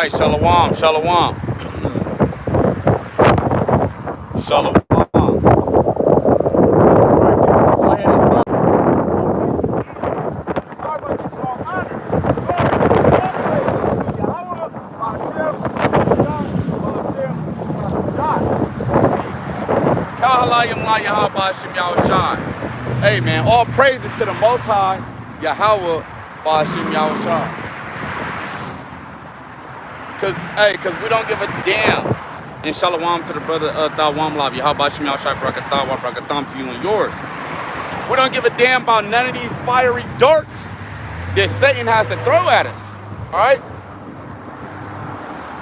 right, shalom, shalom, shalom. Hey man, all praises to the Most High, Yahweh, Ba'ashim Yahushua. Cause we don't give a damn. And shalom to the brother Thawam Lav, Yahweh Ba'ashim Yahushua, Brakatah, wa Brakatam to you and yours. We don't give a damn about none of these fiery darts that Satan has to throw at us. Alright?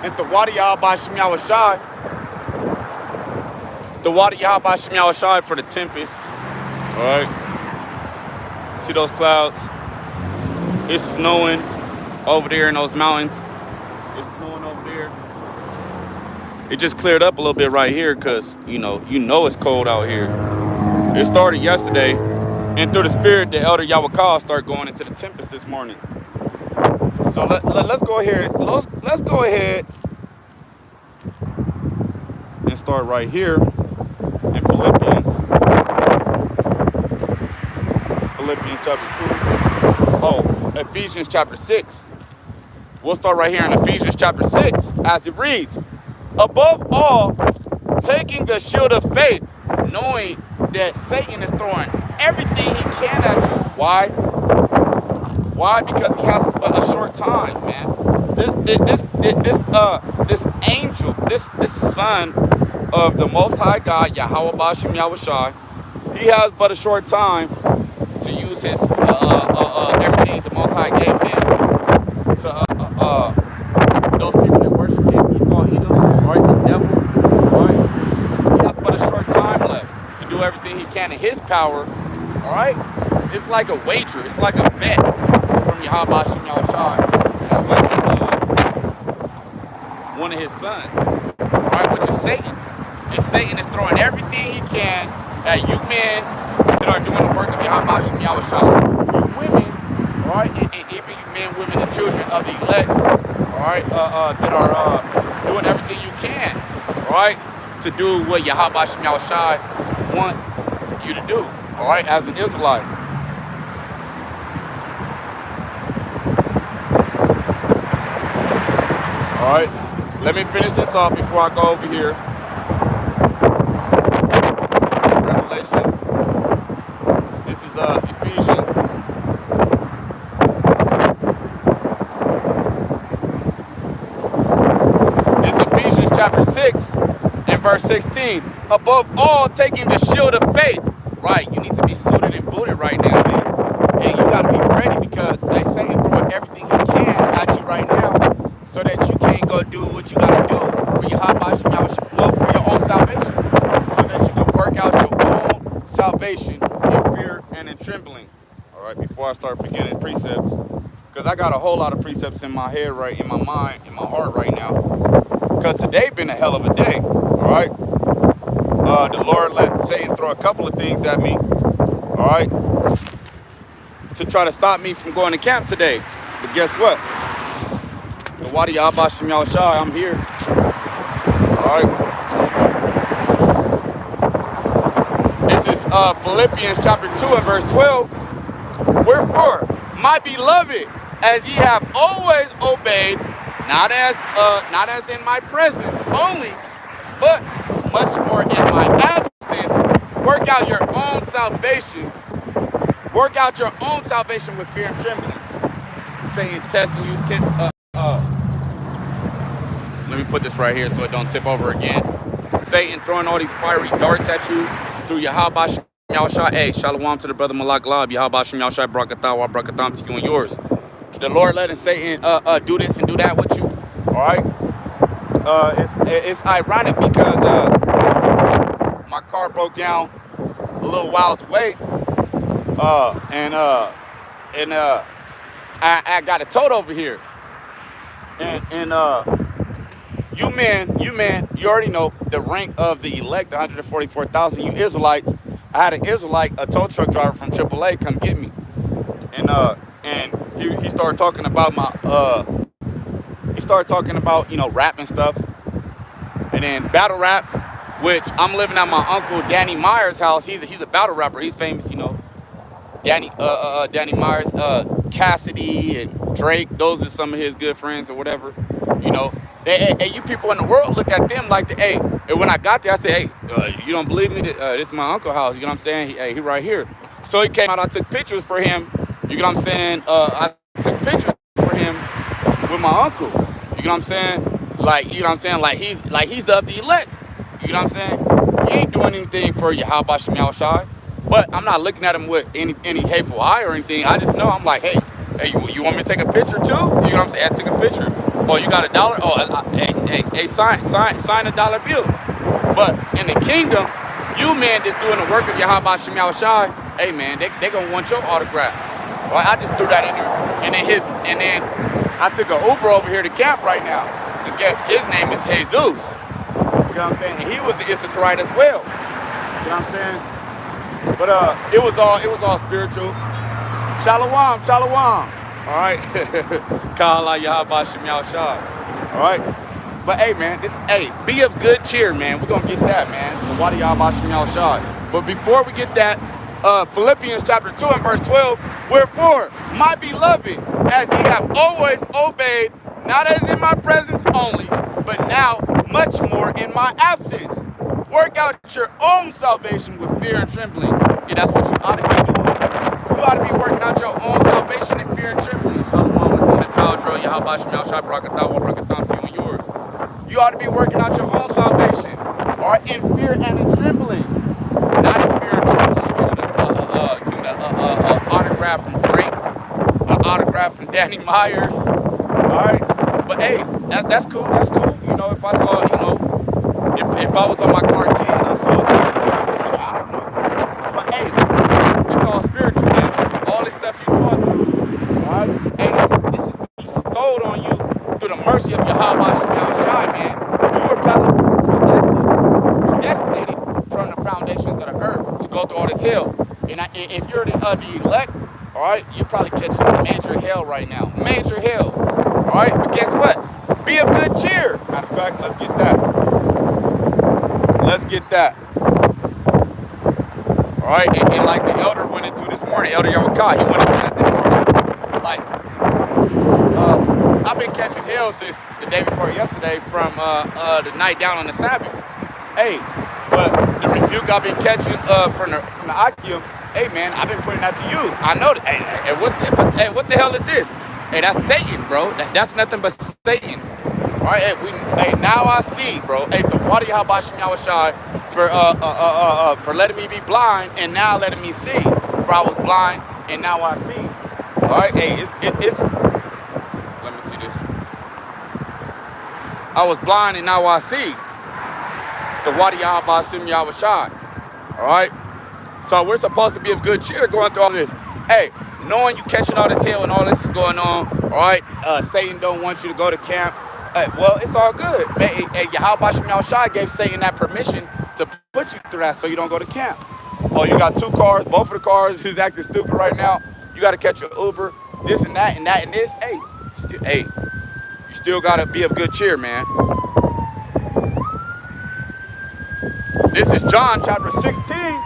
And the Wadi Yahweh Ba'ashim Yahushua. The Wadi Yahweh Ba'ashim Yahushua for the tempest. Alright? See those clouds? It's snowing over there in those mountains. It's snowing over there. It just cleared up a little bit right here because, you know it's cold out here. It started yesterday, and through the spirit, the elder Yahweh started going into the tempest this morning. So let's go ahead. Let's go ahead and start right here in Philippians. Philippians chapter 2. Oh, Ephesians chapter 6. We'll start right here in Ephesians chapter 6 as it reads. Above all, taking the shield of faith, knowing that Satan is throwing everything he can at you. Why? Why? Because he has a short time, man. This angel, this son of the Most High God, Yahweh Ba'ashim Yahushua, he has but a short time to use his everything the Most High gave him to those people that worship him. He saw Edom, right? The devil, right? He has but a short time left to do everything he can in his power. All right? It's like a wager. It's like a bet from Yahweh Ba'ashim Yahushua. One of his sons, all right, which is Satan. And Satan is throwing everything he can at you men that are doing the work of Yahweh Ba'ashim Yahushua. You women, all right, and even you men, women, and children of the elect, all right, that are doing everything you can, all right, to do what Yahweh Ba'ashim Yahushua want you to do, all right, as an Israelite. All right, let me finish this off before I go over here. Revelation. This is Ephesians. It's Ephesians chapter 6 and verse 16. Above all, taking the shield of faith. Right, you need to be suited and booted right now, man. And you got to be ready because they Satan throwing everything he can at you right now so that you can't go do what you got to do for your for your own salvation. So that you can work out your own salvation in fear and in trembling. All right, before I start forgetting precepts, because I got a whole lot of precepts in my head, right, in my mind, in my heart right now. Because today been a hell of a day, all right? The Lord let Satan throw a couple of things at me, all right, to try to stop me from going to camp today. But guess what? The Wadi Yahweh Ba'ashim Yahushua, I'm here. All right. This is Philippians chapter 2 and verse 12. Wherefore, my beloved, as ye have always obeyed, not as in my presence only, but much more in my absence, work out your own salvation. Work out your own salvation with fear and trembling. Satan testing you. Let me put this right here so it don't tip over again. Satan throwing all these fiery darts at you through Yahweh Ba'ashim Yahushua. Hey, shalom to the brother Malak Lab. Yahweh Ba'ashim Yahushua, Brakatah, wa Brakatam to you and yours. The Lord letting Satan do this and do that with you. All right. It's ironic because my car broke down a little whiles away, and I got it towed over here, and you men, you already know the rank of the elect, 144,000. You Israelites, I had an Israelite, a tow truck driver from AAA, come get me, and he started talking about my started talking about, rap and stuff. And then battle rap, which I'm living at my uncle Danny Myers' house. He's a battle rapper. He's famous, Danny Myers, Cassidy and Drake. Those are some of his good friends or whatever. Hey, you people in the world look at them like hey. And when I got there, I said, hey, you don't believe me? This is my uncle's house. You know what I'm saying? He right here. So he came out. I took pictures for him. You know what I'm saying? I took pictures for him with my uncle. You know what I'm saying? Like he's of the elect. You know what I'm saying? He ain't doing anything for Yahweh Shem Yahushai. But I'm not looking at him with any hateful eye or anything. I just know I'm like, hey, you want me to take a picture too? You know what I'm saying? I took a picture. Oh, you got $1? Oh, hey, sign $1 bill. But in the kingdom, you man that's doing the work of Yahweh Shem Yahushai, hey man, they gonna want your autograph. Right? I just threw that in there. And then I took an Uber over here to camp right now. And guess his name is Jesus. You know what I'm saying? And he was an Issacharite as well. You know what I'm saying? But it was all spiritual. Shalom. All right. Kala Yahweh Shem Yahushai. All right. But hey, man, be of good cheer, man. We're gonna get that, man. The Wadi Yahweh Shem Yahushai. But before we get that, Philippians chapter 2 and verse 12. Wherefore, my beloved, as ye have always obeyed, not as in my presence only, but now much more in my absence. Work out your own salvation with fear and trembling. Yeah, that's what you ought to be doing. You ought to be working out your own salvation in fear and trembling. Shalom, the power, Yahweh Shem Yahushai, Barakatam to you and yours. You ought to be working out your own salvation, or in fear and in trembling. Not in fear and trembling. Autograph from Drake, an autograph from Danny Myers. All right, but hey, that's cool. That's cool. If I saw, if I was on my car key and I saw something, I don't know. But hey, it's all spiritual, man. All this stuff you going through, all right? Hey, this is bestowed on you through the mercy of Yahweh Shem Yahushai, man. You were predestinated from the foundations of the earth to go through all this hell. And if you're the elect, all right, you're probably catching major hell right now. Major hell. All right, but guess what? Be of good cheer. Matter of fact, let's get that. All right, and like the elder went into this morning, Elder Yawakah, he went into that this morning. Like, I've been catching hell since the day before yesterday from the night down on the Sabbath. Hey, but the rebuke I've been catching from the Akim, hey man, I've been putting that to use. I know that. Hey, what the hell is this? Hey, that's Satan, bro. That's nothing but Satan. All right, hey, now I see, bro. Hey, the Wadi Yahweh Shem Yahushai for letting me be blind and now letting me see. For I was blind and now I see. All right, hey, it's. Let me see this. I was blind and now I see. The Wadi Yahweh Shem Yahushai. All right. So we're supposed to be of good cheer going through all this. Hey, knowing you catching all this hell and all this is going on, all right, Satan don't want you to go to camp. Well, it's all good. Hey, Yahweh Shem Yahushai gave Satan that permission to put you through that so you don't go to camp. Oh, you got 2 cars, both of the cars is acting stupid right now. You got to catch your Uber, this and that and that and this. Hey, you still got to be of good cheer, man. This is John chapter 16.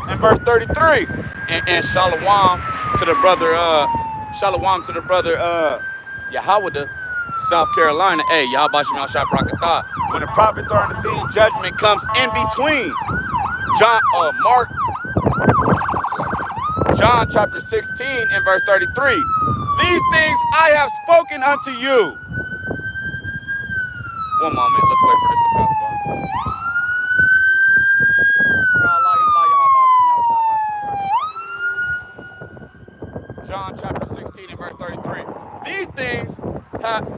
And verse 33, and shalom to the brother, Yahweh, South Carolina. Hey, Yahweh Shem Yahushai Barakatah. When the prophets are on the scene, judgment comes in between. John chapter 16 and verse 33. These things I have spoken unto you. One moment, let's wait for this to pass by. John chapter 16 and verse 33. These things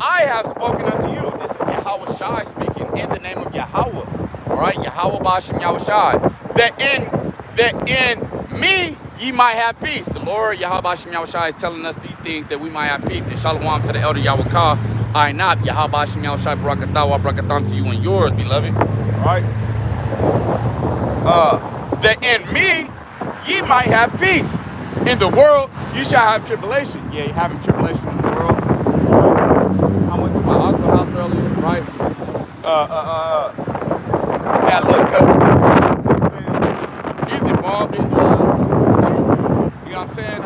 I have spoken unto you. This is Yahweh Shai speaking in the name of Yahweh. All right, Yahweh Ba'ashem Yahushai. That in me ye might have peace. The Lord Yahweh Ba'ashem Yahushai is telling us these things that we might have peace. And shalom to the elder Yawakah. I not Yahweh Ba'ashem Yahushai Barakatah Barakatam to you and yours, beloved. All right. That in me ye might have peace. In the world, you shall have tribulation. Yeah, you're having tribulation in the world. I went to my right? That little cousin, he's involved in, you know what I'm saying?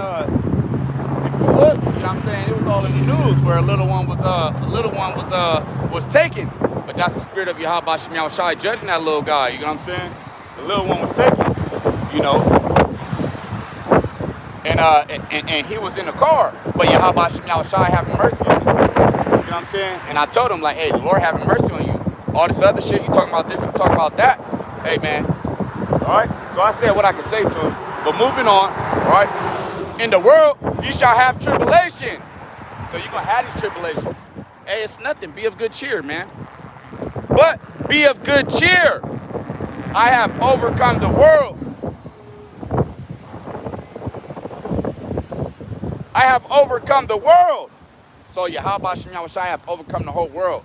If you look, you know what I'm saying, it was all in the news where a little one was taken. But that's the spirit of Yahweh Shem Yahushai judging that little guy, you know what I'm saying? The little one was taken, you know. And he was in the car, but Yahweh Shem Yahushai having mercy on him. You know what I'm saying? And I told him, like, hey, the Lord having mercy on you. All this other shit, you talking about this and talking about that. Hey, man. All right? So I said what I could say to him. But moving on, all right? In the world, you shall have tribulation. So you're going to have these tribulations. Hey, it's nothing. Be of good cheer, man. But be of good cheer. I have overcome the world. I have overcome the world. So Yahweh Shem Yahushai have overcome the whole world.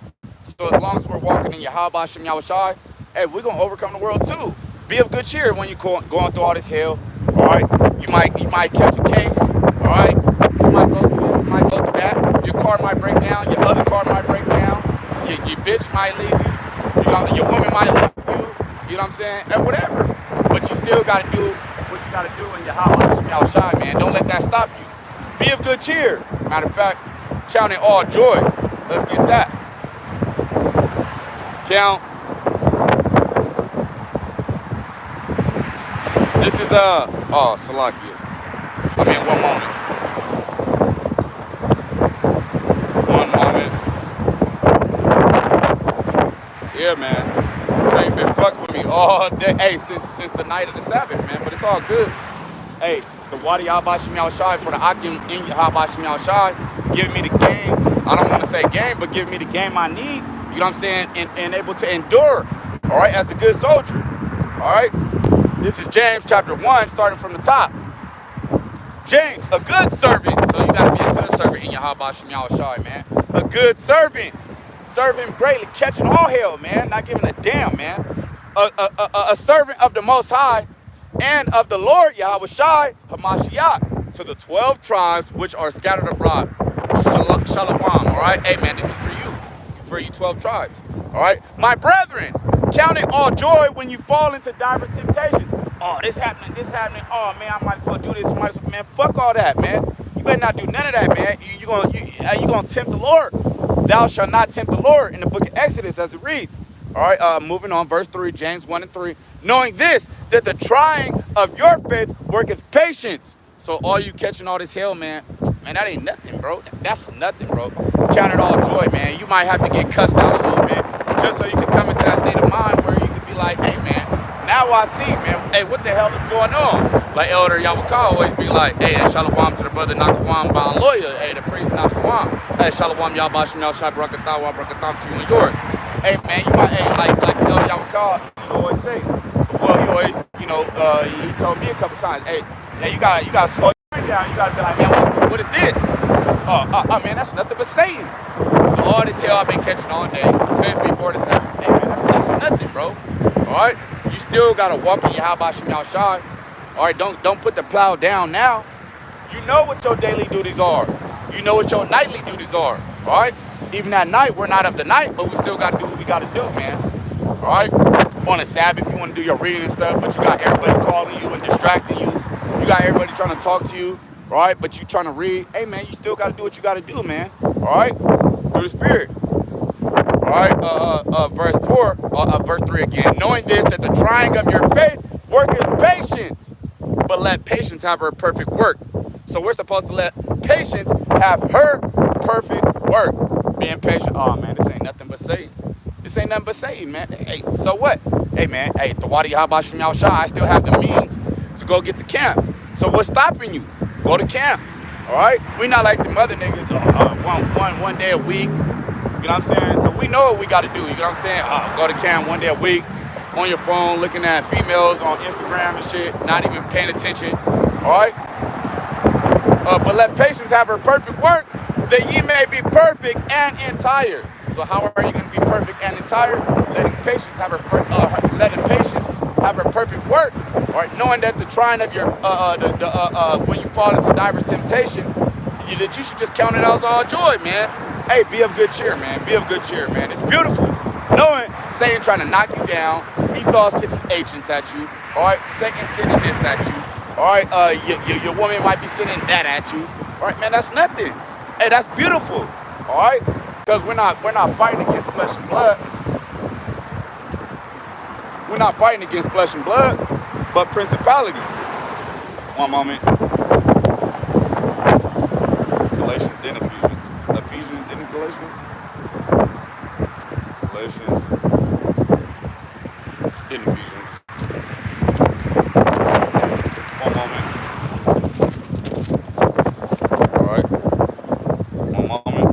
So as long as we're walking in Yahweh Shem Yahushai, hey, we're going to overcome the world too. Be of good cheer when you're going through all this hell. All right? You might catch a case. All right? You might go through this, you might go through that. Your car might break down. Your other car might break down. Your bitch might leave you. Your woman might leave you. You know what I'm saying? And whatever. But you still got to do what you got to do in Yahweh Shem Yahushai, man. Don't let that stop you. Be of good cheer. Matter of fact, count it all joy. Let's get that. Count. This is oh, Salakia. I mean, one moment. One moment. Yeah, man. This ain't been fucking with me all day. Hey, since the night of the Sabbath, man. But it's all good. Hey, the Wadi Yahweh Shem Yahushai for the Akim in Yahweh Shem Yahushai, give me the game. I don't want to say game, but give me the game I need. You know what I'm saying? And able to endure. All right, as a good soldier. All right. This is James chapter 1, starting from the top. James, a good servant. So you got to be a good servant in Yahweh Shem Yahushai, man. A good servant. Serve him greatly, catching all hell, man. Not giving a damn, man. A servant of the Most High and of the Lord Yahweh Shai Hamashiach to the 12 tribes which are scattered abroad. Shalom, all right? Hey, man, this is for you. For you 12 tribes, all right? My brethren, count it all joy when you fall into diverse temptations. Oh, this happening. Oh, man, I might as well do this. Man, fuck all that, man. You better not do none of that, man. You gonna tempt the Lord. Thou shalt not tempt the Lord in the book of Exodus as it reads. All right, moving on, verse 3, James 1 and 3. Knowing this, that the trying of your faith worketh patience. So all you catching all this hell, man, that ain't nothing, bro. That's nothing, bro. Count it all joy, man. You might have to get cussed out a little bit just so you can come into that state of mind where you can be like, hey, man, now I see, man. Hey, what the hell is going on? Like Elder Yawakah always be like, hey, and shalom to the brother Nakawam Ban Lawyer. Hey, the priest Nakawam. Hey, shalom Yahweh Shem Yahushai Brakatawa Brakatam to you and yours. Hey, man, you might, hey, like Elder Yawakah, you always say. Well, he always, he told me a couple times, hey, you gotta slow your down. You gotta be like, man, what is this? Man, that's nothing but Satan. So all this hell I've been catching all day since before the Sabbath. Hey, man, that's nothing, bro. All right, you still gotta walk in Yahweh Shem Yahushai. All right, don't put the plow down now. You know what your daily duties are. You know what your nightly duties are. All right, even at night we're not of the night, but we still gotta do what we gotta do, man. All right, on a Sabbath you want to do your reading and stuff, but you got everybody calling you and distracting you. You got everybody trying to talk to you, all right? But you trying to read. Hey, man, you still got to do what you got to do, man. All right? Through the Spirit. All right? Verse 4, verse 3 again. Knowing this, that the trying of your faith worketh patience, but let patience have her perfect work. So we're supposed to let patience have her perfect work. Being patient. Oh, man, this ain't nothing but Satan. This ain't nothing but Satan, man. Hey, so what? Hey, man, hey, the Wadi Yahweh Shem Yahushai, I still have the means to go get to camp. So what's stopping you? Go to camp. All right? We not like the mother niggas one day a week. You know what I'm saying? So we know what we got to do. You know what I'm saying? Go to camp one day a week on your phone, looking at females on Instagram and shit, not even paying attention. All right? But let patience have her perfect work, that ye may be perfect and entire. So how are you going to be perfect and entire? Letting patience have her perfect work, all right? Knowing that the trying of your when you fall into diverse temptation, that you should just count it as all joy, man. hey, be of good cheer, man. Be of good cheer, man. It's beautiful. Knowing Satan trying to knock you down, Esau sending agents at you, all right? Satan sending this at you, all right? Your woman might be sending that at you, all right, man, that's nothing. Hey, that's beautiful, all right? Because we're not fighting against flesh and blood. We're not fighting against flesh and blood, but principalities. One moment. Galatians, then Ephesians. Ephesians, then Galatians. Galatians, then Ephesians. One moment. All right. One moment.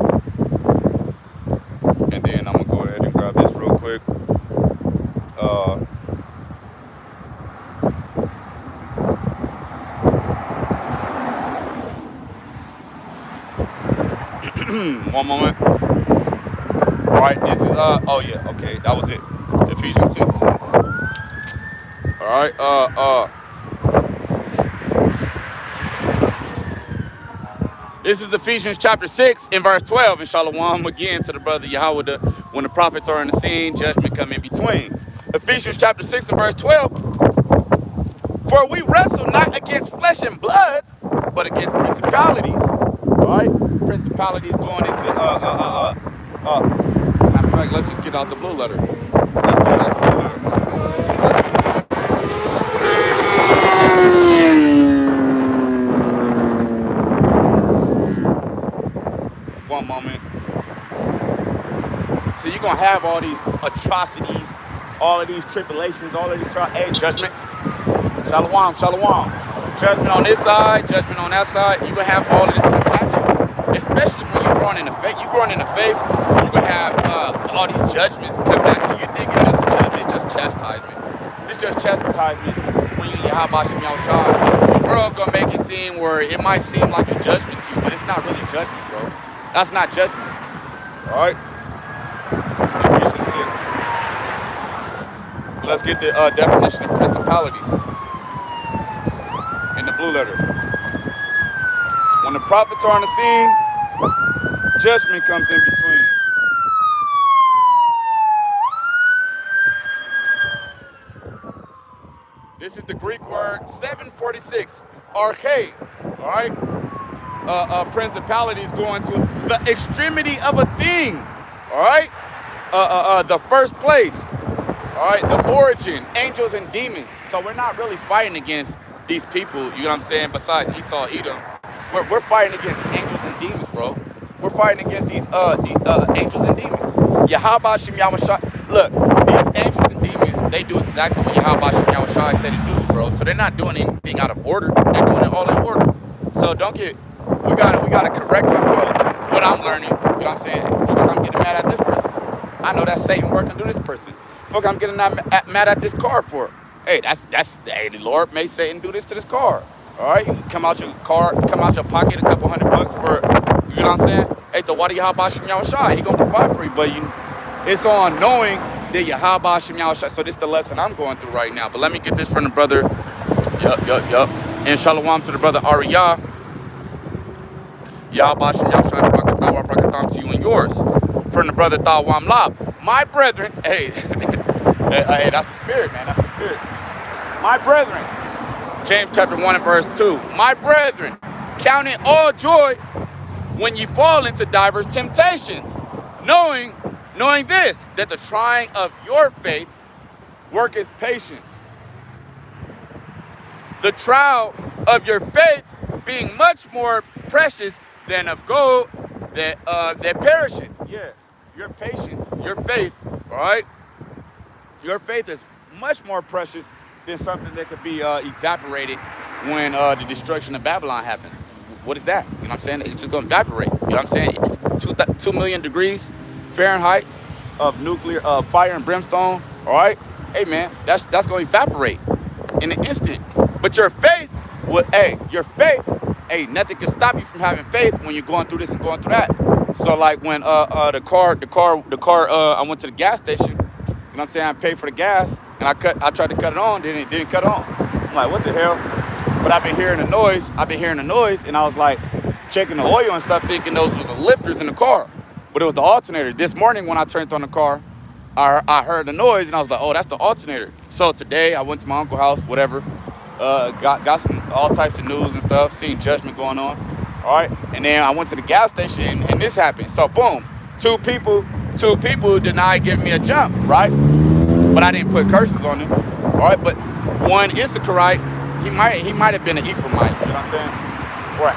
And then I'm going to go ahead and grab this real quick. One moment. All right, this is oh yeah, okay, that was it. Ephesians 6. All right, this is Ephesians chapter 6 in verse 12. And shalom again to the brother Yahweh. When the prophets are in the scene, judgment come in between. Ephesians chapter 6 and verse 12. For we wrestle not against flesh and blood, but against principalities. All right, principalities going into matter of fact, let's just get out the blue letter. Let's get out the blue letter. One moment. So you're gonna have all these atrocities, all of these tribulations, all of these hey, judgment. Shalom, shalom. Judgment on this side, judgment on that side. You're gonna have all of this coming at you. Especially when you're growing in the faith. You're growing in the faith, you're gonna have all these judgments coming at you. You think it's just a judgment, it's just chastisement. It's just chastisement when you Yahweh Shem Yahushua. The world gonna make it seem where it might seem like a judgment to you, but it's not really judgment, bro. That's not judgment. Alright? Ephesians 6. Let's get the definition of principalities in the blue letter. When the prophets are on the scene, judgment comes in between. This is the Greek word 746, arche, all right? Principalities going to the extremity of a thing, all right? The first place, all right? The origin, angels and demons. So we're not really fighting against these people, you know what I'm saying, besides Esau, Edom. We're fighting against angels and demons, bro. We're fighting against these angels and demons. Yahweh Shem Yahushua. Look, these angels and demons, they do exactly what Yahweh Shem Yahushua said to do, bro. So they're not doing anything out of order. They're doing it all in order. So don't get, we gotta correct ourselves. What I'm learning, you know what I'm saying? Fuck, I'm getting mad at this person for. I know that's Satan working through this person. Fuck, I'm getting mad at this car for. Hey, hey, the Lord made Satan do this to this car. All right, you come out your car, come out your pocket, a couple $100 for, you know what I'm saying? Hey, the Wadi Yahweh Shem Yahushua, he gonna provide for you, but it's on knowing that Yahweh Shem Yahushua. So this is the lesson I'm going through right now. But let me get this from the brother. Yup. And shalom to the brother Ariyah. Yahweh Shem Yahushua, brakatam to you and yours. From the brother Tawam Lab. My brethren, hey, hey, that's the spirit, man. That's the spirit. My brethren. James chapter 1 and verse 2. My brethren, count it all joy when ye fall into diverse temptations, knowing this, that the trying of your faith worketh patience. The trial of your faith being much more precious than of gold that perisheth. Yeah, your patience, your faith, all right? Your faith is much more precious than something that could be evaporated when the destruction of Babylon happens. What is that? You know what I'm saying? It's just going to evaporate. You know what I'm saying? It's 2 million degrees Fahrenheit of nuclear fire and brimstone. All right? Hey, man, that's going to evaporate in an instant. But your faith, nothing can stop you from having faith when you're going through this and going through that. So, like when the car, I went to the gas station. You know what I'm saying? I paid for the gas. And I tried to cut it on, then it didn't cut on. I'm like, what the hell? But I've been hearing the noise, and I was like checking the oil and stuff, thinking those were the lifters in the car. but it was the alternator. This morning when I turned on the car, I heard the noise and I was like, oh, that's the alternator. So today I went to my uncle's house, whatever, got some all types of news and stuff, seen judgment going on. All right, and then I went to the gas station and this happened. So boom, two people denied giving me a jump, right? But I didn't put curses on them. All right, but one Issacharite, he might have been an Ephraimite, you know what I'm saying? Right,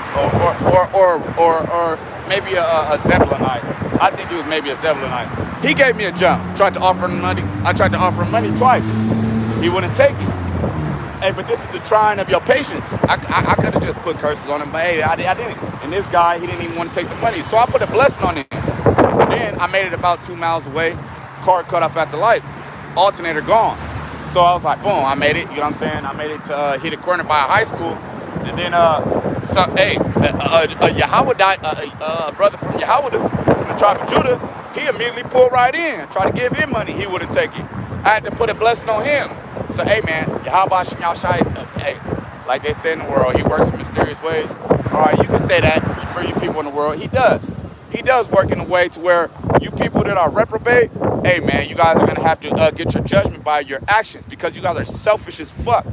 or maybe a Zebulonite. I think he was maybe a Zebulonite. He gave me a jump. Tried to offer him money. I tried to offer him money twice. He wouldn't take it. Hey, but this is the trying of your patience. I could have just put curses on him, but hey, I didn't. And this guy, he didn't even want to take the money. So I put a blessing on him. Then I made it about 2 miles away. Car cut off at the light. Alternator gone. So I was like, boom, I made it. You know what I'm saying? I made it to hit a corner by a high school. And then, a brother from Yahweh, from the tribe of Judah, he immediately pulled right in, tried to give him money. He wouldn't take it. I had to put a blessing on him. So, hey, man, Yahweh Shem Yahshai, hey, like they say in the world, he works in mysterious ways. All right, you can say that for you people in the world. He does. He does work in a way to where you people that are reprobate, hey, man, you guys are going to have to get your judgment by your actions because you guys are selfish as fuck.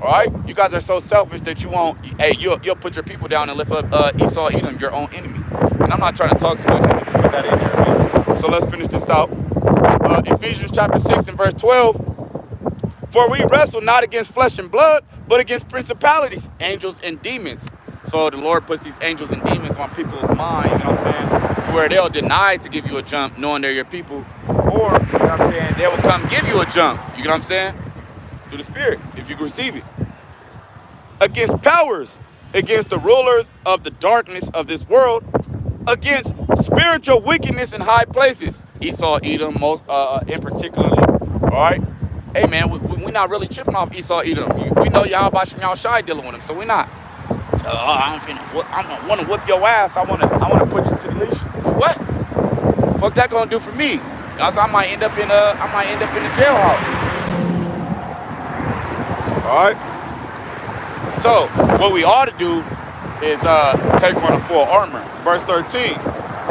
All right? You guys are so selfish that you won't, hey, you'll put your people down and lift up Esau, Edom, your own enemy. And I'm not trying to talk too much. I just put that in there, man. So let's finish this out. Ephesians chapter 6 and verse 12. For we wrestle not against flesh and blood, but against principalities, angels, and demons. So the Lord puts these angels and demons on people's mind, you know what I'm saying? To where they'll deny to give you a jump knowing they're your people. Or, you know what I'm saying, they will come give you a jump. You know what I'm saying? Through the Spirit, if you can receive it. Against powers, against the rulers of the darkness of this world, against spiritual wickedness in high places. Esau, Edom, most in particularly. All right? Hey, man, we're not really tripping off Esau, Edom. We know Yahweh Shem Yahshai dealing with him, so we're not. I'm want to whip your ass. I want to put you to the leash. For what? Fuck that gonna do for me? I might end up in the jailhouse. All right. So what we ought to do is take on the full armor. Verse 13.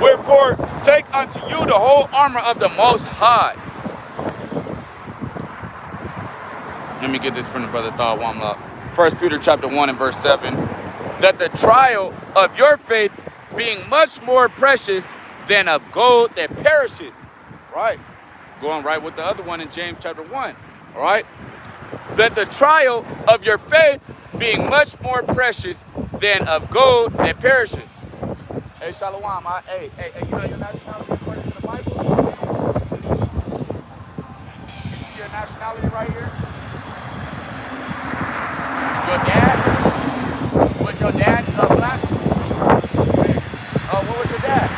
Wherefore take unto you the whole armor of the Most High. Let me get this from the brother Thawad Wamla. 1 Peter chapter 1 and verse 7. That the trial of your faith being much more precious than of gold that perisheth. Right. Going right with the other one in James chapter 1. All right. That the trial of your faith being much more precious than of gold that perisheth. Hey, Shalom. Hey, you know your nationality according to the Bible? You see your nationality right here? Your dad? Was your dad black? What was your dad?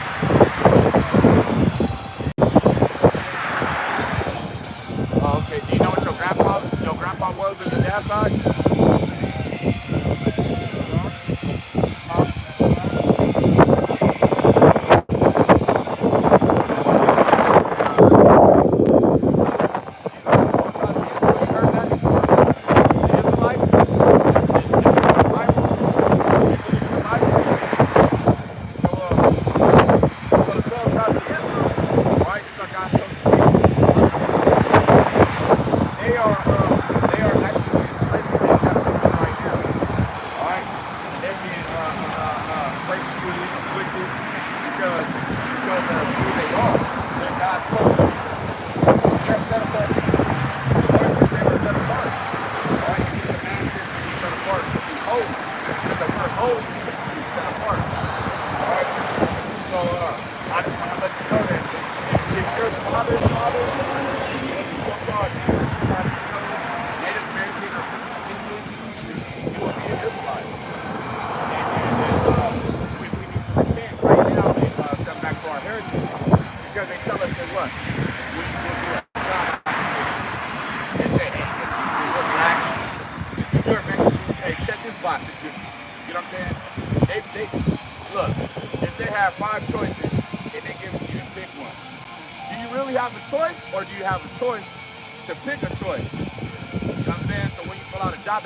Okay. Do you know what your grandpa was on your dad's side?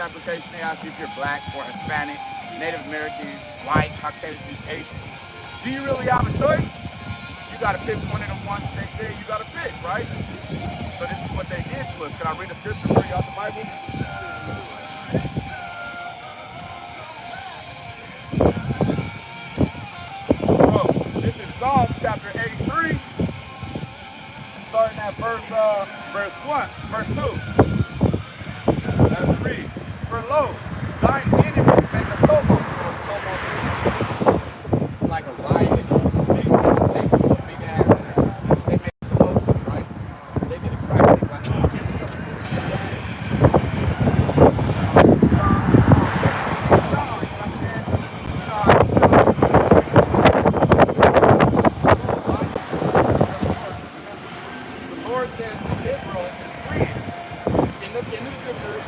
Application, they ask you if you're black or Hispanic, Native American, white, Caucasian, Asian. Do you really have a choice? You got to pick one of the ones they say you got to pick, right? So this is what they did to us. Can I read a scripture for you out the Bible? So this is Psalms chapter 83, starting at verse 1, verse 2. Let's read. For lo, thine enemies make a tumult. Like a riot. Big take a big ass. They make a commotion, right? They get a crack. They like, oh, give me some of this. The Lord says Israel is free. In the scripture,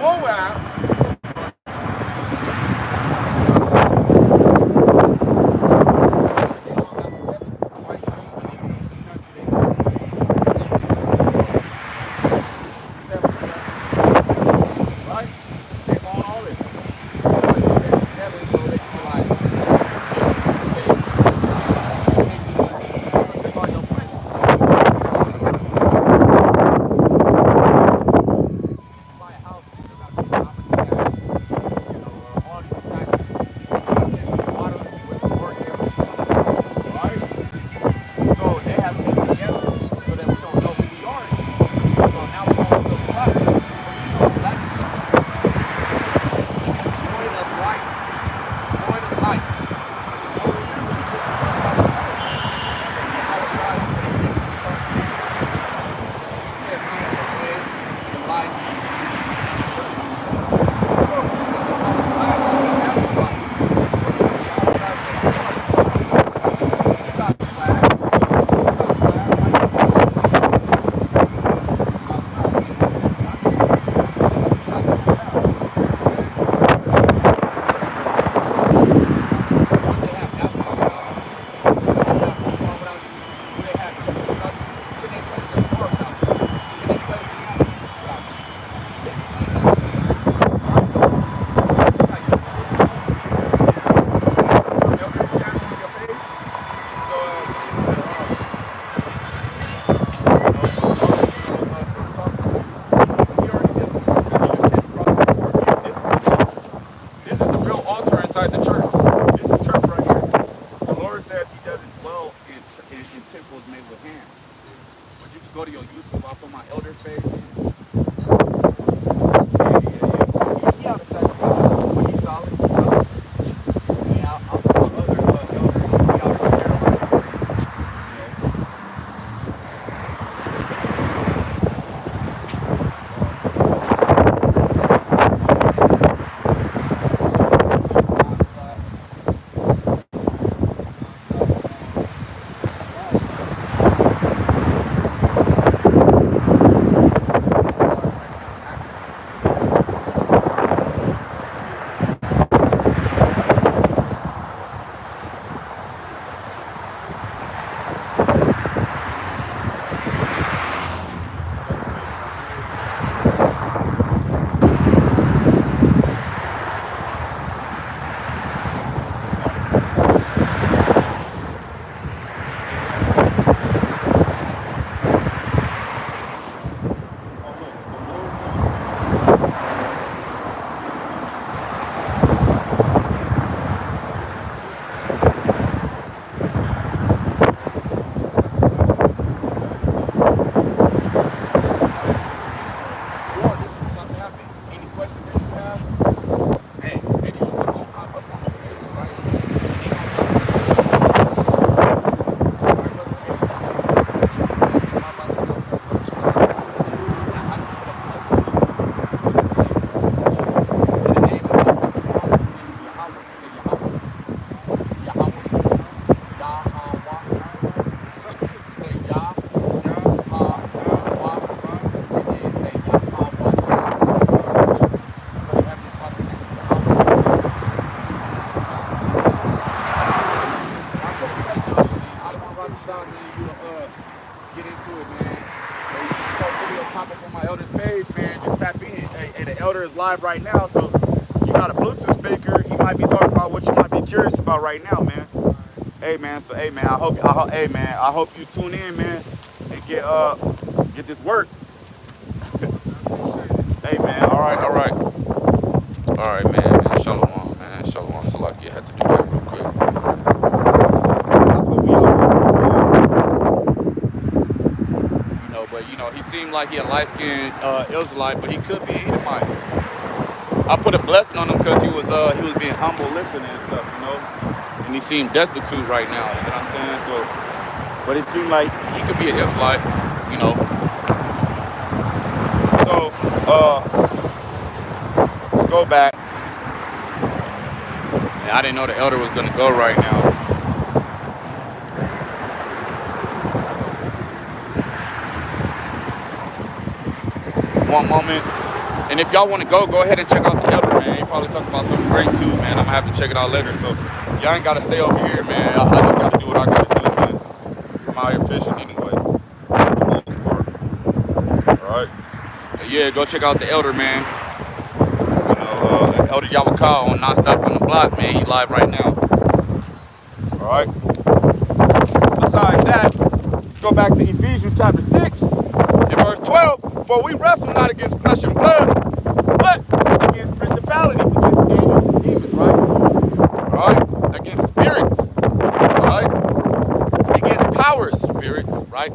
Moab. Right? They own all this. Together so they can like, take all your money. Buy a house, you gotta pay property tax, all these taxes. Water with the work here. Right? So they have to get together so that we don't know who we are anymore. So now we don't feel black. But black point of light. Point of light. This is the real altar inside the church. This is church right here. The Lord says He doesn't dwell in temples made with hands. But you can go to your YouTube. I'll put my elder's page. Yeah. He sacrifice. But he's solid. He's solid. Yeah, I'll put my other elder. He already there. Live right now, so you got a Bluetooth speaker. You might be talking about what you might be curious about right now, man. Hey man, so hey man, I hope you tune in, man, and get this work. Hey man, all right, man. Shalom, man. Shalom. Salaki, I had to do that real quick. That's what we are. But he seemed like he a light-skinned Israelite, but he could be Edomite. I put a blessing on him because he was being humble listening and stuff, and he seemed destitute right now, you know what I'm saying? So, but it seemed like he could be an Israelite, So, let's go back. And I didn't know the elder was gonna go right now. One moment. And if y'all want to go ahead and check out the elder, man. He probably talking about something great too, man. I'm gonna have to check it out later. So y'all ain't gotta stay over here, man. I just gotta do what I gotta do, man. I'm out here fishing anyway. For the most part. All right. But yeah, go check out the elder, man. You know, Elder Yawakal on Nonstop on the Block, man. He live right now. All right. Besides that, let's go back to Ephesians chapter 6 and verse 12. For we wrestle not against flesh and blood, but against principalities, against angels and demons, right? Right? Against spirits, right? Against powers, spirits, right?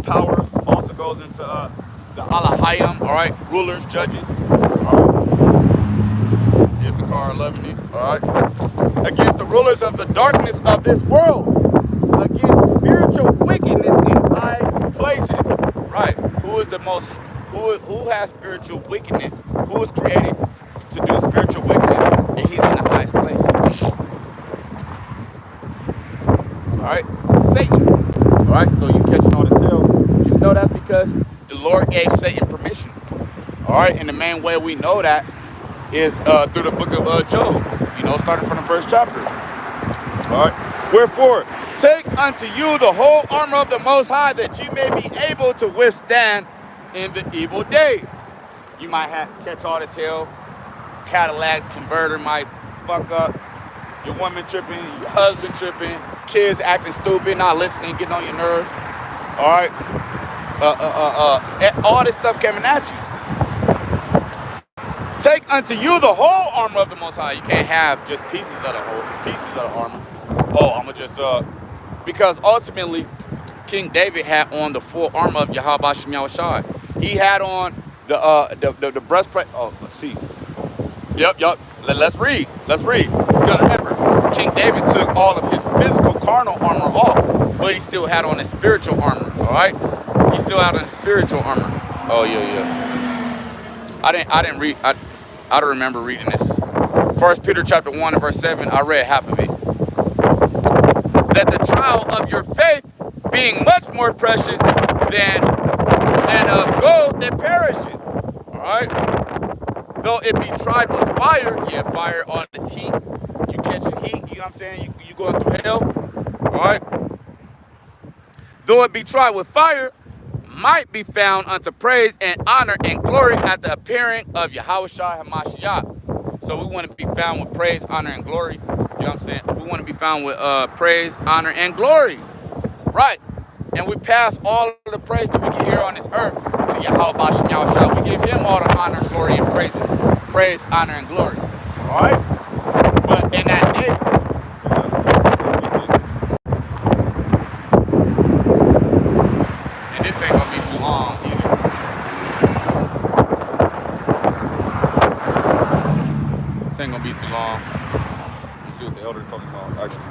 Powers also goes into the Alahayim, all right? Rulers, judges, all right? Issachar, 11, all right? Against the rulers of the darkness of this world, against spiritual wickedness in high places, right? Who is the most, who has spiritual wickedness? Who is created to do spiritual wickedness? And he's in the highest place. All right? Satan. All right? So you catching all this hell. Just know that's because the Lord gave Satan permission. All right? And the main way we know that is through the book of Job. You know, starting from the first chapter. All right? Wherefore, take unto you the whole armor of the Most High, that you may be able to withstand in the evil day. You might have catch all this hell. Cadillac converter might fuck up. Your woman tripping, your husband tripping, kids acting stupid, not listening, getting on your nerves. All right. All this stuff coming at you. Take unto you the whole armor of the Most High. You can't have just pieces of the armor. Oh, I'ma just because ultimately King David had on the full armor of Yahweh Shem Yahushai. He had on the breastplate. Oh, let's see. Yep. Let's read. Because remember, King David took all of his physical carnal armor off, but he still had on his spiritual armor. All right, he still had on his spiritual armor. Oh yeah. I didn't read. I don't remember reading this. 1 Peter chapter 1 and verse 7. I read half of it. That the trial of your faith, being much more precious than of gold that perishes. All right. Though it be tried with fire, fire on this heat. You catching heat, you know what I'm saying? You going through hell, all right? Though it be tried with fire, might be found unto praise and honor and glory at the appearing of Yahushua HaMashiach. So we want to be found with praise, honor, and glory. You know what I'm saying? We want to be found with praise, honor, and glory. Right. And we pass all of the praise that we get here on this earth to Yahweh Shem Yahushua. We give him all the honor, glory, and praises. Praise, honor, and glory. All right? But in that day, and this ain't going to be too long either. This ain't going to be too long. Let's see what the elder is talking about, actually.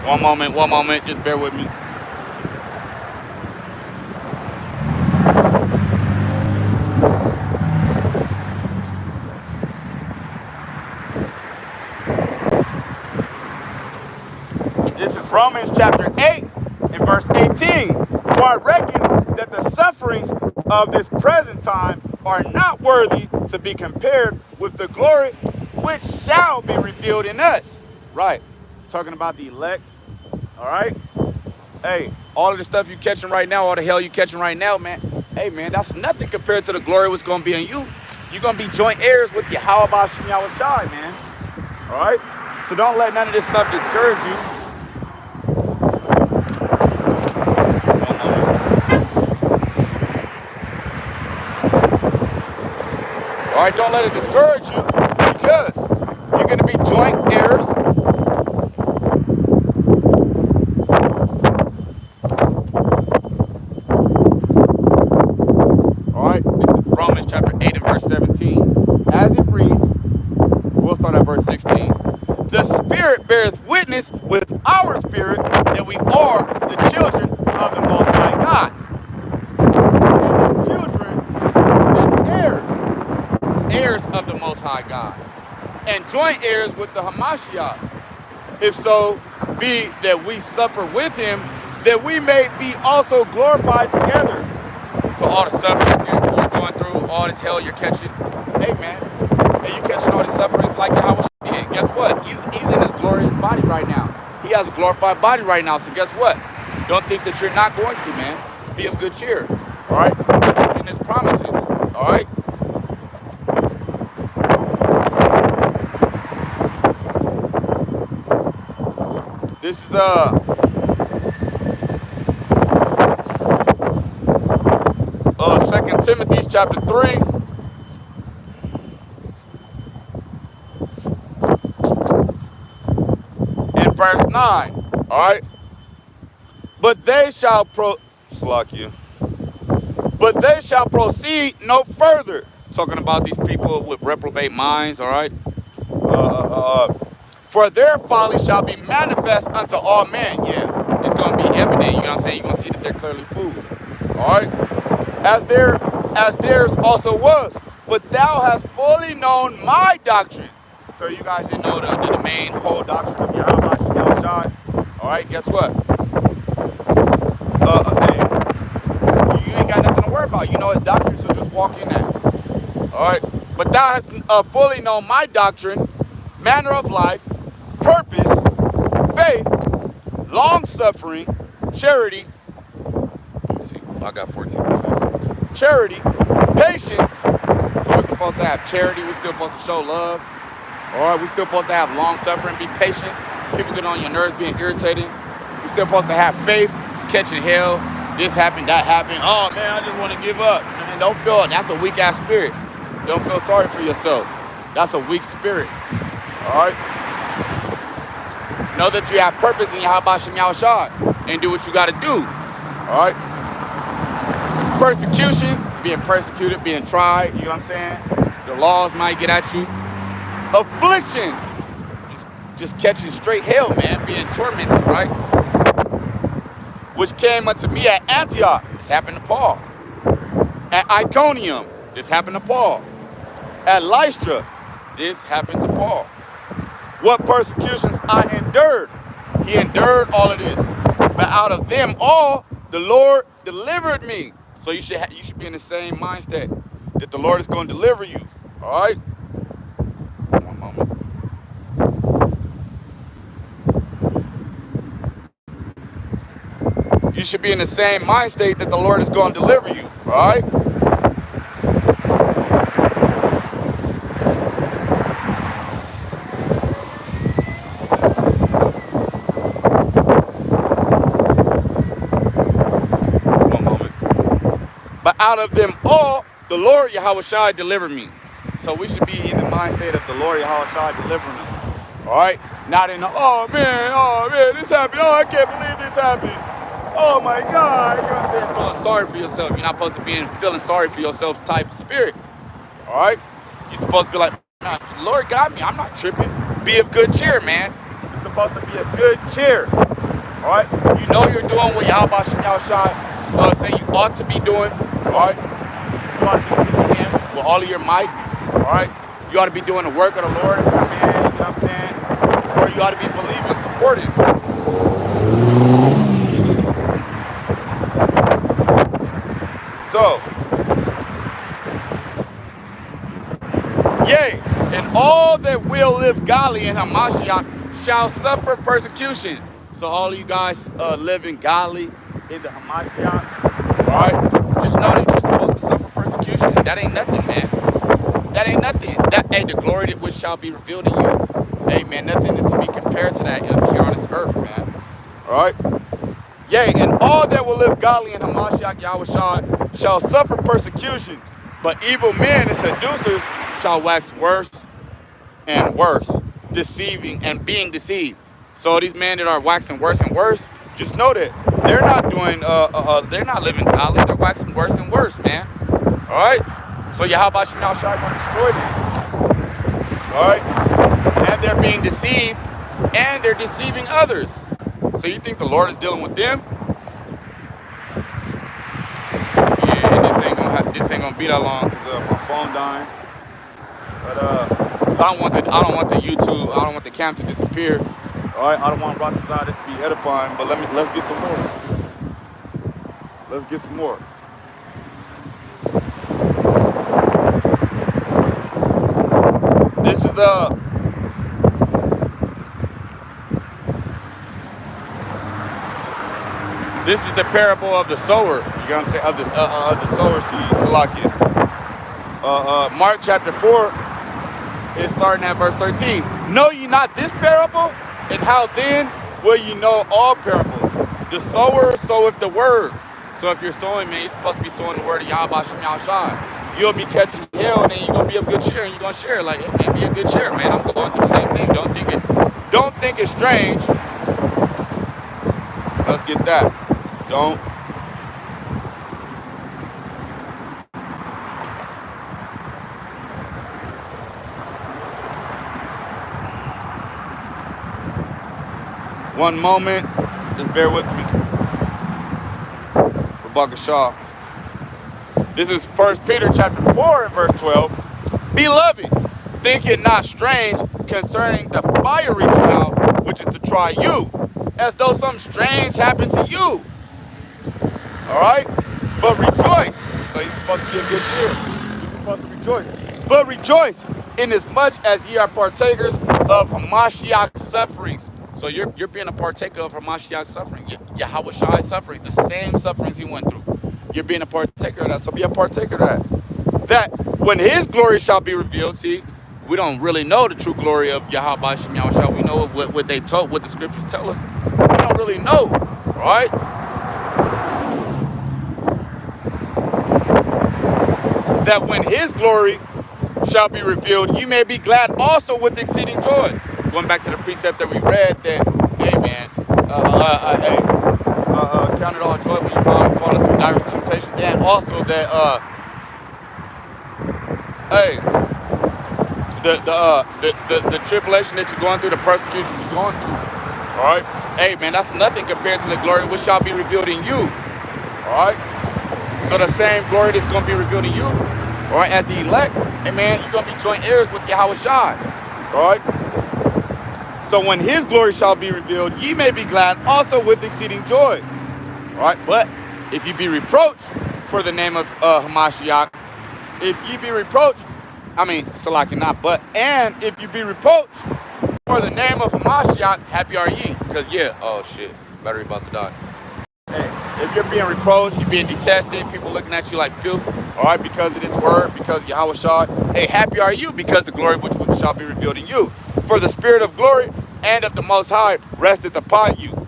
One moment, just bear with me. This is Romans chapter 8 and verse 18. For I reckon that the sufferings of this present time are not worthy to be compared with the glory which shall be revealed in us. Right. Talking about the elect. All right. Hey, all of the stuff you catching right now, all the hell you catching right now, man. Hey, man, that's nothing compared to the glory what's going to be in you. You're going to be joint heirs with Yahweh Shem Yahushai, man. All right. So don't let none of this stuff discourage you. All right, don't let it discourage you because you're going to be joint heirs. All right, this is Romans chapter 8 and verse 17. As it reads, we'll start at verse 16. The Spirit beareth witness with our spirit that we are the children of the Most High God. High God, and joint heirs with the Hamashiach. If so be that we suffer with him, that we may be also glorified together. So all the sufferings you're going through, all this hell you're catching, hey man, hey, you catching all these sufferings like Yahweh did. Guess what? He's in his glorious body right now. He has a glorified body right now. So guess what? Don't think that you're not going to, man. Be of good cheer. All right? In his promises. All right? This is 2 Timothy chapter 3. And verse 9. Alright? But they shall proceed no further. Talking about these people with reprobate minds, alright? For their folly shall be manifest unto all men. Yeah, it's going to be evident. You know what I'm saying? You're going to see that they're clearly fools. All right? As theirs also was. But thou hast fully known my doctrine. So you guys didn't know the main whole doctrine of Yahweh Shem Shai. All right, guess what? Hey, you ain't got nothing to worry about. You know his doctrine, so just walk in that. All right? But thou hast fully known my doctrine, manner of life, purpose, faith, long-suffering, charity. Let me see. I got 14%. Charity, patience. So we're supposed to have charity. We're still supposed to show love. All right, we're still supposed to have long-suffering, be patient. People get on your nerves, being irritating. We're still supposed to have faith, catching hell. This happened, that happened. Oh, man, I just want to give up. Man, don't feel it. That's a weak-ass spirit. Don't feel sorry for yourself. That's a weak spirit. All right? Know that you have purpose in Yahweh Shem Yahushua and do what you got to do. All right? Persecutions, being persecuted, being tried, you know what I'm saying? The laws might get at you. Afflictions, just catching straight hell, man, being tormented, right? Which came unto me at Antioch. This happened to Paul. At Iconium, this happened to Paul. At Lystra, this happened to Paul. What persecutions I endured. He endured all of this. But out of them all, the Lord delivered me. So you should be in the same mindset that the Lord is going to deliver you. All right? One moment. You should be in the same mind state that the Lord is going to deliver you. All right? Out of them all, the Lord Yahweh Shai delivered me. So we should be in the mind state of the Lord Yahweh Shai delivering us. All right? Not in the, oh man, this happened. Oh, I can't believe this happened. Oh my God. You know what I'm saying? Feeling sorry for yourself. You're not supposed to be in feeling sorry for yourself type spirit. All right? You're supposed to be like, nah, the Lord got me. I'm not tripping. Be of good cheer, man. You're supposed to be of good cheer. All right? You know you're doing what Yahweh Shem Yahushua say you ought to be doing. All right? You ought to be seeking him with all of your might. All right? You ought to be doing the work of the Lord if you're a man, you know what I'm saying? Or you ought to be believing and supporting. So, yea, and all that will live godly in Hamashiach shall suffer persecution. So all of you guys living godly in the Hamashiach, all right? Just know that you're supposed to suffer persecution. That ain't nothing, man. That ain't nothing. Hey, the glory which shall be revealed in you. Hey, man, nothing is to be compared to that here on this earth, man. All right? Yea, and all that will live godly in Hamashiach Yahweh shall suffer persecution, but evil men and seducers shall wax worse and worse, deceiving and being deceived. So these men that are waxing worse and worse, just know that they're not doing, they're not living godly. They're waxing worse and worse, man. All right? So Yahweh Shem Yahushua going to destroy them. All right? And they're being deceived, and they're deceiving others. So you think the Lord is dealing with them? Yeah, this ain't gonna be that long because my phone dying. But Cause I don't want the YouTube, I don't want the cam to disappear. All right, I don't want Rockets out this to be edifying, but let's get some more. Let's get some more. This is This is the parable of the sower. You know what I'm saying? Of the sower seed, Salakia. Mark chapter 4 is starting at verse 13. Know ye not this parable? And how then will you know all parables? The sower soweth the word. So if you're sowing, man, you're supposed to be sowing the word of Yahweh Shem Yahushua. You'll be catching hell, and then you're gonna be of good cheer, and you're gonna share. Like, hey, man, be a good cheer, man. I'm going through the same thing. Don't think it's strange. Let's get that. Don't. One moment. Just bear with me. Rebecca Shaw. This is 1 Peter chapter 4 and verse 12. Beloved, think it not strange concerning the fiery trial which is to try you, as though something strange happened to you. All right? But rejoice. So you're supposed to be a good cheer. You're supposed to rejoice. But rejoice inasmuch as ye are partakers of Hamashiach's sufferings. So you're being a partaker of Hamashiach's suffering. Yahweh Shai's sufferings, the same sufferings he went through. You're being a partaker of that. So be a partaker of that. That when his glory shall be revealed, see, we don't really know the true glory of Yahweh Shem Yahushua. We know what they told, what the scriptures tell us. We don't really know, right? That when his glory shall be revealed, you may be glad also with exceeding joy. Going back to the precept that we read, that, hey man, count it all joy when you fall into diverse temptations, and also that, the tribulation that you're going through, the persecutions you're going through, all right? Hey man, that's nothing compared to the glory which shall be revealed in you, all right? So the same glory that's going to be revealed in you, all right, as the elect, hey man, you're going to be joint heirs with Yahweh Shai, all right? So when his glory shall be revealed, ye may be glad also with exceeding joy. All right, but if you be reproached for the name of Hamashiach, if ye be reproached, I mean, Salaki not, but, and if you be reproached for the name of Hamashiach, happy are ye. Because, yeah, oh shit, battery about to die. Hey, if you're being reproached, you're being detested, people looking at you like filth, all right, because of this word, because of Yahweh Shai, hey, happy are you because the glory which shall be revealed in you. For the spirit of glory and of the Most High resteth upon you.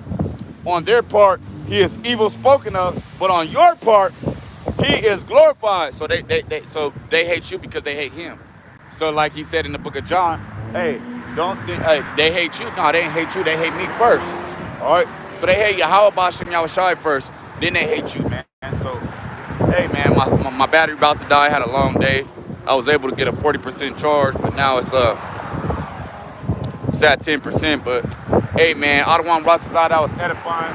On their part, he is evil spoken of, but on your part, he is glorified. So they hate you because they hate him. So like he said in the book of John, hey, don't think, hey, they hate you. No, they ain't hate you. They hate me first. All right. So they hate Yahweh B'Shem Yahushai first. Then they hate you, man. So, hey, man, my battery about to die. I had a long day. I was able to get a 40% charge, but now it's at 10%. But hey, man, I don't want Ratazah. That was edifying.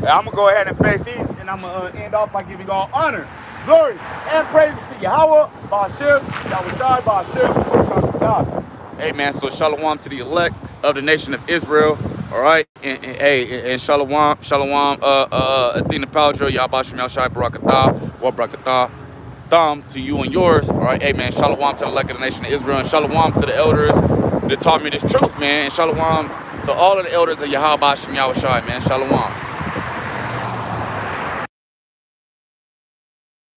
Hey, I'm gonna go ahead and face these, and I'm gonna end off by giving all honor, glory, and praises to Yahweh B'Shem Yahushai B'Shem. Hey, man, so shalom to the elect of the nation of Israel. All right, and shalom, Athena Paldra, Yahweh Shem Yahushai Barakatah, wa Barakatah, Thumb to you and yours. All right, hey man, shalom to the elect of the nation of Israel, and shalom to the elders that taught me this truth, man, and shalom to all of the elders of Yahweh Shem Yahushai, man, shalom.